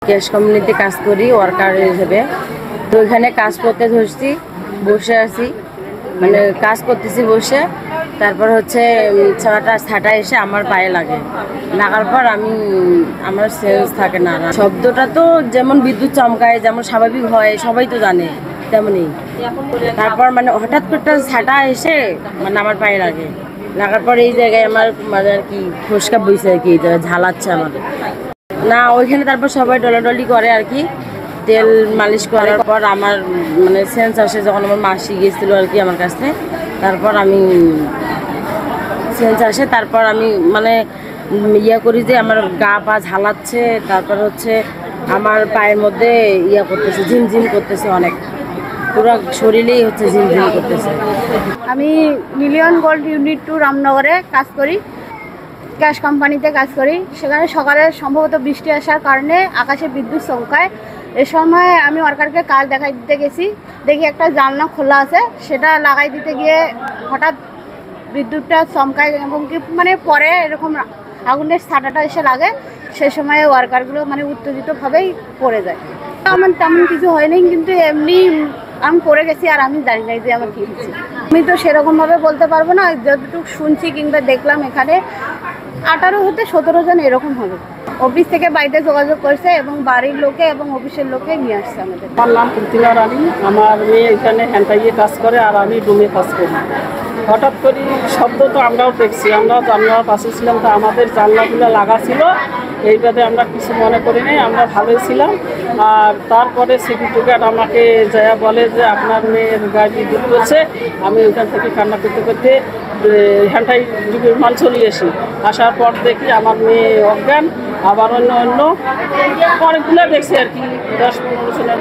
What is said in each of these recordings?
Gas কোম্পানিতে কাজ করি ওয়ার্কার হিসেবে। তো ওইখানে কাজ করতে ধরছি, বসে আছি, মানে কাজ করতেছি বসে। তারপর হচ্ছে ছাটা এসে আমার পায়ে লাগার পর আমার সেন্স থাকে না। শব্দটা তো যেমন বিদ্যুৎ চমকায়, যেমন স্বাভাবিক হয়, সবাই তো জানে তেমনই। তারপর মানে হঠাৎ করে ছাটা এসে মানে আমার পায়ে লাগার পর এই জায়গায় আমার মানে আর কি ফসকা বইছে আর কি, এই জায়গায় ঝালাচ্ছে আমার না ওইখানে। তারপর সবাই ডলাডলি করে আর কি, তেল মালিশ করার পর আমার মানে সেন্স আসে যখন আমার মাসি গেছিলো আর কি আমার কাছে। তারপর আমি সেন্স আসে, তারপর আমি মানে করি যে আমার গা পা ঝালাচ্ছে। তারপর হচ্ছে আমার পায়ের মধ্যে করতেছে, ঝিমঝিম করতেছে, অনেক পুরো শরীরেই হচ্ছে ঝিমঝিম করতেছে। আমি মিলিয়ন গোল্ড ইউনিট 2 রামনগরে কাজ করি, গ্যাস কোম্পানিতে কাজ করি। সেখানে সকালে সম্ভবত বৃষ্টি আসার কারণে আকাশে বিদ্যুৎ চমকায়। এ সময় আমি ওয়ার্কারকে কাজ দেখাই দিতে গেছি, দেখি একটা জানলা খোলা আছে, সেটা লাগাই দিতে গিয়ে হঠাৎ বিদ্যুৎটা চমকায় এবং কি মানে পরে এরকম আগুনের ছাটাটা এসে লাগে। সে সময় ওয়ার্কারগুলো মানে উত্তেজিতভাবেই পড়ে যায়। আমার তেমন কিছু হয়নি, কিন্তু এমনি আমি পড়ে গেছি আর আমি জানি না যে আমার কী হচ্ছে। আমি তো সেরকমভাবে বলতে পারবো না, যতটুকু শুনছি কিংবা দেখলাম এখানে 18 হতে 17 জন এরকম হবে। অফিস থেকে বাড়িতে যোগাযোগ করছে এবং বাড়ির লোকে এবং অফিসের লোকে নিয়ে আসছে আমাদের। আমার নাম প্রতিমা রানী, আমার মেয়ে এখানে হ্যান্ডাইয়ে কাজ করে আর আমি ডুমে কাজ করি। হঠাৎ করে শব্দ তো আমরাও দেখছি, আমরাও জানলার পাশে ছিলাম, তো আমাদের জানলাগুলো লাগা ছিল। এইভাবে আমরা কিছু মনে করি নাই, আমরা ভালোই ছিলাম। আর তারপরে সিকিউরিটি গার্ড আমাকে যা বলে যে আপনার মেয়ের গায়ে বিদ্যুৎ করছে। আমি ওইখান থেকে কান্না করতে করতে হ্যান্ডাই বিমান চলে আসি। আসার পর দেখি আমার মেয়ে অজ্ঞান, আবার অন্য অনেকগুলো দেখছি আর কি, 10-15 জনের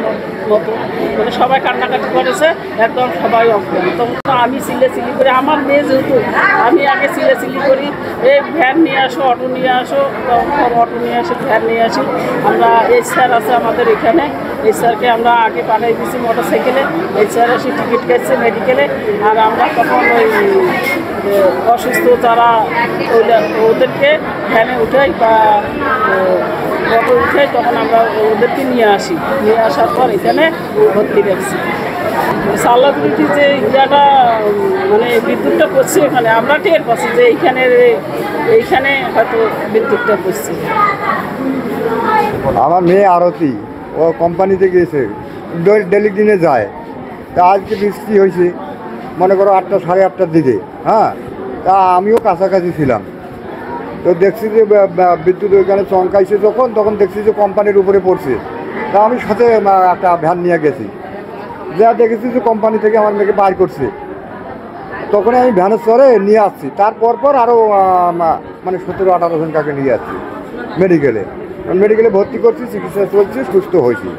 মতো, মানে সবাই কান্নাকাটি করেছে, একদম সবাই অজ্ঞান। তখন আমি চিল্লি করি, আমার মেয়ে যেহেতু আমি আগে চিল্লি করি, এই ভ্যান নিয়ে আসো, অটো নিয়ে আসো, অটো নিয়ে আসি, ভ্যান নিয়ে আসি। আমরা এই স্যার আছে আমাদের এখানে, এই স্যারকে আমরা আগে পাঠিয়ে দিয়েছি মোটরসাইকেলে। এই স্যার এসে টিকিট কেটেছে মেডিকেলে। আর আমরা তখন ওই অসুস্থ যারা ওদেরকে ভ্যানে উঠাই বা অটো উঠাই, তখন আমরা ওদেরকে নিয়ে আসি। নিয়ে আসার পর এখানে ভর্তি রাখছি। সালাগুলিটি যে ইন্ডিয়াটা মানে বিদ্যুৎটা পড়ছে, এখানে আমরা টের পাচ্ছি যে এইখানে হয়তো বিদ্যুৎটা পড়ছে। আমার মেয়ে আরতি, ও কোম্পানিতে গিয়েছে, ডেলি দিনে যায়। তা আজকে বৃষ্টি হয়েছে, মনে করো 8টা 8:30টার দিকে। হ্যাঁ, তা আমিও কাছাকাছি ছিলাম, তো দেখছি যে বিদ্যুৎ ওইখানে চমকাইছে তখন দেখছি যে কোম্পানির উপরে পড়ছে। তা আমি সাথে একটা ভ্যান নিয়ে গেছি, যা দেখেছি যে কোম্পানি থেকে আমার মেয়েকে বাইর করছে। তখন আমি ভ্যানের চড়ে নিয়ে আসছি। তারপর আরও মানে 17-18 জন কাকে নিয়ে আসছি মেডিকেলে ভর্তি করছি, চিকিৎসা চলছে, সুস্থ হয়েছি।